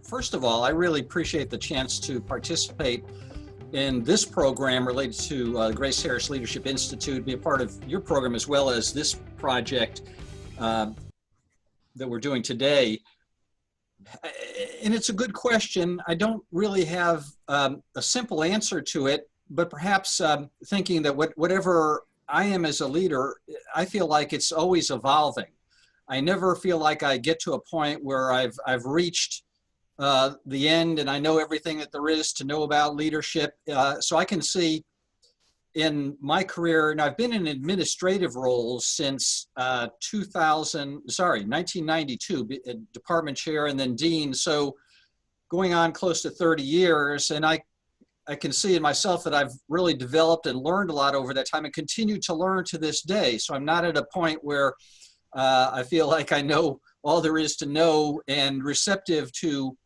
First of all, I really appreciate the chance to participate in this program related to Grace Harris Leadership Institute, be a part of your program as well as this project that we're doing today. And it's a good question. I don't really have a simple answer to it, but perhaps thinking that whatever I am as a leader, I feel like it's always evolving. I never feel like I get to a point where I've reached the end and I know everything that there is to know about leadership. So I can see in my career, and I've been in administrative roles since 1992, department chair and then dean. So going on close to 30 years. And I can see in myself that I've really developed and learned a lot over that time and continue to learn to this day. So I'm not at a point where I feel like I know all there is to know and receptive to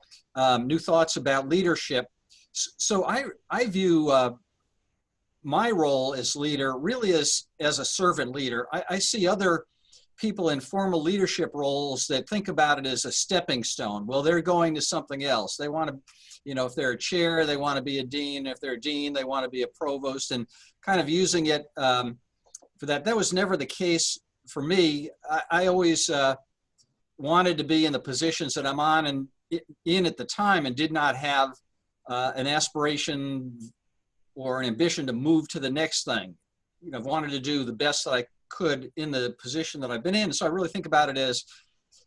new thoughts about leadership. So I view my role as leader really as a servant leader. I see other people in formal leadership roles that think about it as a stepping stone. Well, they're going to something else. They want to, if they're a chair, they want to be a dean. If they're a dean, they want to be a provost, and kind of using it for that. That was never the case for me. I always wanted to be in the positions that I'm on and in at the time, and did not have an aspiration or an ambition to move to the next thing. I've wanted to do the best that I could in the position that I've been in. So I really think about it as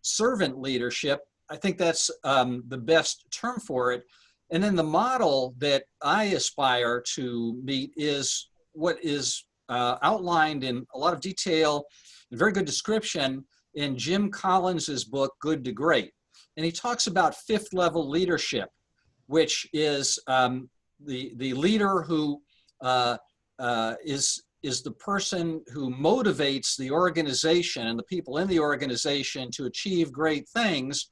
servant leadership. I think that's the best term for it. And then the model that I aspire to meet is what is outlined in a lot of detail and very good description in Jim Collins's book, Good to Great. And he talks about fifth level leadership, which is the leader who is the person who motivates the organization and the people in the organization to achieve great things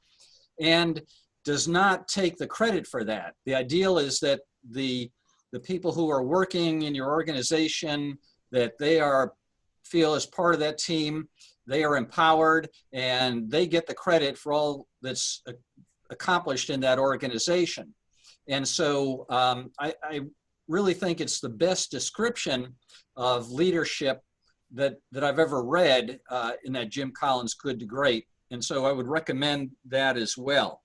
and does not take the credit for that. The ideal is that the people who are working in your organization, that they feel as part of that team, they are empowered and they get the credit for all that's accomplished in that organization. And so I really think it's the best description of leadership that I've ever read in that Jim Collins Good to Great. And so I would recommend that as well.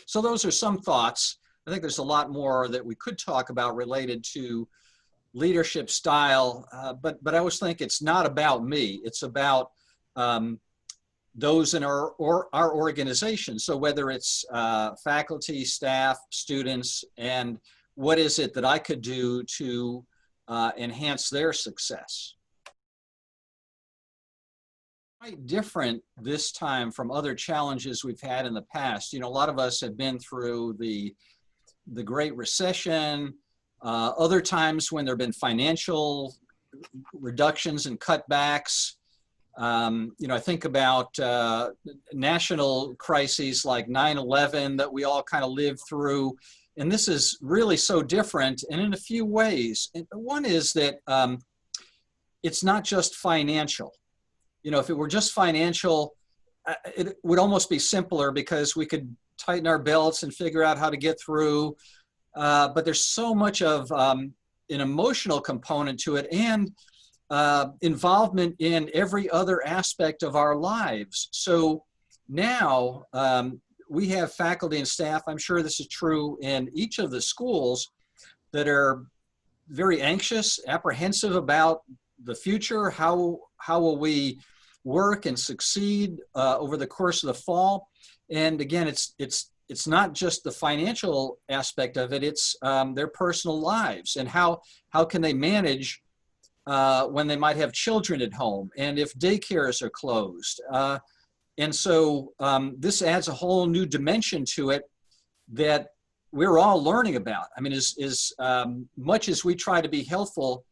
So those are some thoughts. I think there's a lot more that we could talk about related to leadership style, but I always think it's not about me. It's about those in our organization. So whether it's faculty, staff, students, and what is it that I could do to enhance their success. Quite different this time from other challenges we've had in the past. A lot of us have been through the Great Recession, other times when there have been financial reductions and cutbacks. I think about national crises like 9/11 that we all kind of lived through. And this is really so different, and in a few ways. One is that it's not just financial. If it were just financial, it would almost be simpler because we could tighten our belts and figure out how to get through. But there's so much of an emotional component to it, and involvement in every other aspect of our lives. So now we have faculty and staff, I'm sure this is true in each of the schools, that are very anxious, apprehensive about the future. How will we work and succeed over the course of the fall? And again, it's not just the financial aspect of it, it's their personal lives and how can they manage when they might have children at home and if daycares are closed. And so this adds a whole new dimension to it that we're all learning about. I mean, as much as we try to be helpful,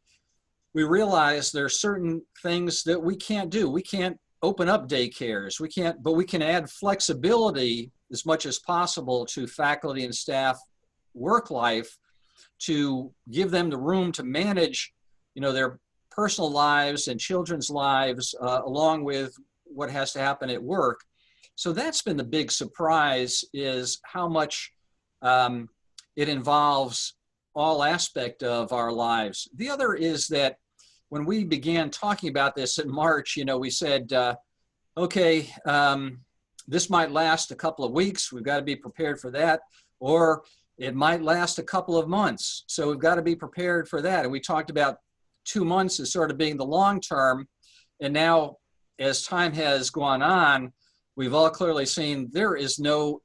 we realize there are certain things that we can't do. We can't open up daycares. But we can add flexibility as much as possible to faculty and staff work life to give them the room to manage, their personal lives and children's lives along with what has to happen at work. So that's been the big surprise, is how much it involves all aspect of our lives. The other is that when we began talking about this in March, we said, okay, this might last a couple of weeks. We've got to be prepared for that. Or it might last a couple of months. So we've got to be prepared for that. And we talked about 2 months as sort of being the long term. And now, as time has gone on, we've all clearly seen there is no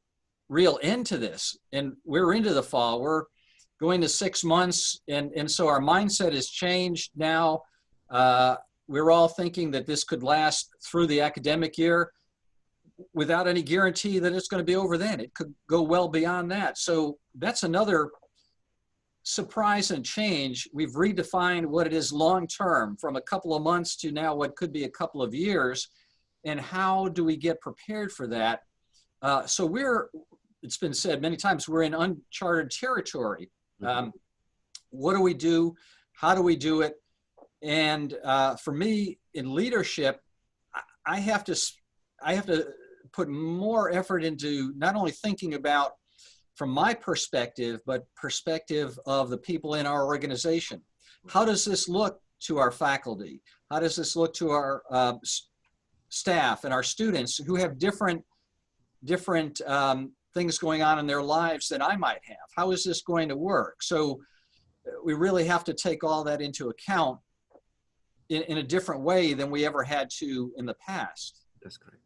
real end to this. And we're into the fall. We're going to 6 months. And so our mindset has changed now. We're all thinking that this could last through the academic year without any guarantee that it's going to be over then. It could go well beyond that. So that's another surprise and change. We've redefined what it is long term, from a couple of months to now what could be a couple of years. And how do we get prepared for that? So it's been said many times, we're in uncharted territory. What do we do? How do we do it? And for me, in leadership, I have to put more effort into not only thinking about, from my perspective, but perspective of the people in our organization. How does this look to our faculty? How does this look to our staff and our students who have different things going on in their lives than I might have? How is this going to work? So we really have to take all that into account in a different way than we ever had to in the past. That's correct.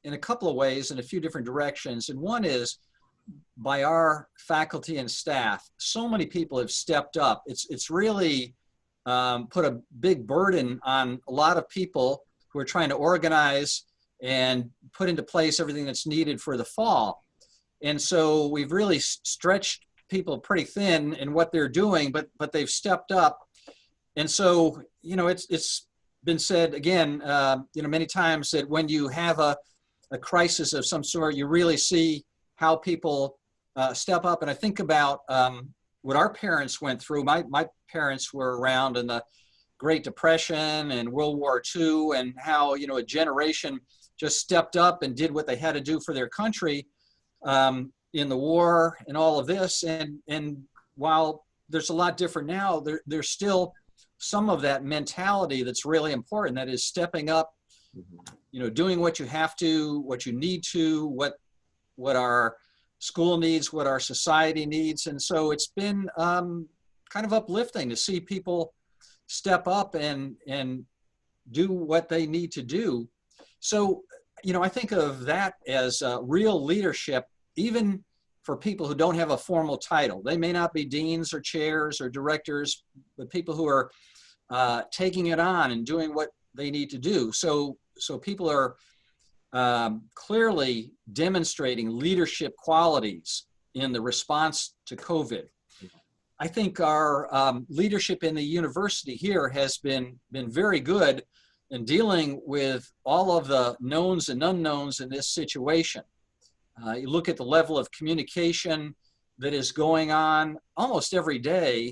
In a couple of ways, in a few different directions. And one is by our faculty and staff. So many people have stepped up. It's really put a big burden on a lot of people who are trying to organize and put into place everything that's needed for the fall. And so we've really stretched people pretty thin in what they're doing, but they've stepped up. And so, it's been said again, many times, that when you have a crisis of some sort, you really see how people step up. And I think about what our parents went through. My parents were around in the Great Depression and World War II, and how, a generation just stepped up and did what they had to do for their country in the war and all of this. And while there's a lot different now, there's still some of that mentality that's really important, that is stepping up, doing what you have to, what you need to, what our school needs, what our society needs. And so it's been kind of uplifting to see people step up and do what they need to do. So, I think of that as real leadership, even for people who don't have a formal title. They may not be deans or chairs or directors, but people who are taking it on and doing what they need to do. So people are clearly demonstrating leadership qualities in the response to COVID. I think our leadership in the university here has been very good in dealing with all of the knowns and unknowns in this situation. You look at the level of communication that is going on almost every day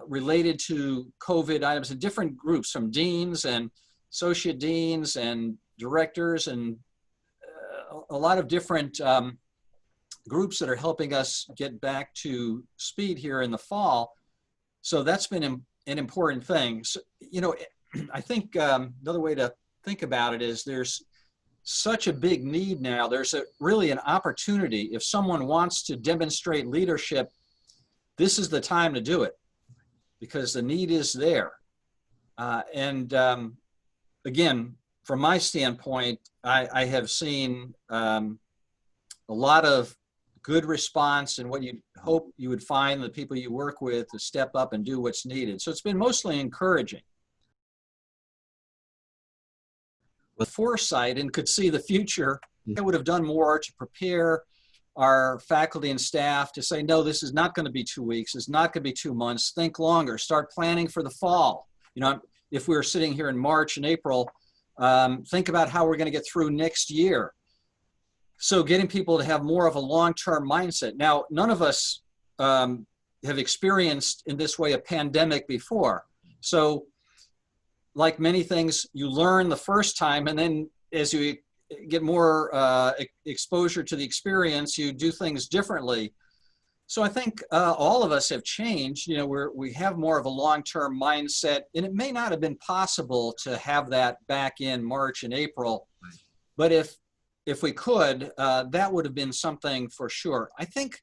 related to COVID items in different groups, from deans and associate deans and directors, and a lot of different groups that are helping us get back to speed here in the fall. So that's been an important thing. So, I think another way to think about it is there's such a big need now. There's really an opportunity. If someone wants to demonstrate leadership, this is the time to do it, because the need is there. Again, from my standpoint, I have seen a lot of good response, and what you hope you would find the people you work with to step up and do what's needed. So it's been mostly encouraging. With foresight and could see the future, I would have done more to prepare our faculty and staff to say, no, this is not going to be 2 weeks. It's not going to be 2 months. Think longer. Start planning for the fall. If we were sitting here in March and April, think about how we're going to get through next year. So getting people to have more of a long-term mindset. Now, none of us have experienced in this way a pandemic before. So like many things, you learn the first time, and then as you get more exposure to the experience, you do things differently. So I think all of us have changed. You know, we have more of a long-term mindset, and it may not have been possible to have that back in March and April, but if we could, that would have been something for sure. I think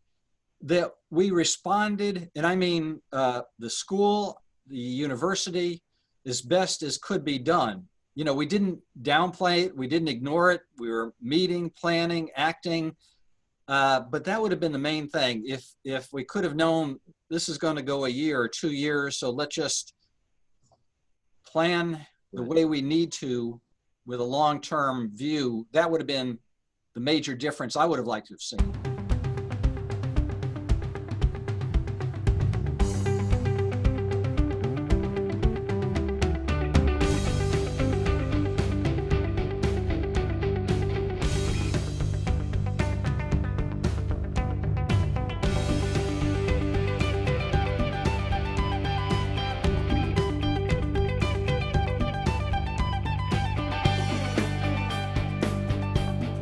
that we responded, and I mean the school, the university, as best as could be done. You know, we didn't downplay it, we didn't ignore it. We were meeting, planning, acting. But that would have been the main thing. If we could have known this is going to go a year or 2 years, so let's just plan the way we need to with a long-term view, that would have been the major difference I would have liked to have seen.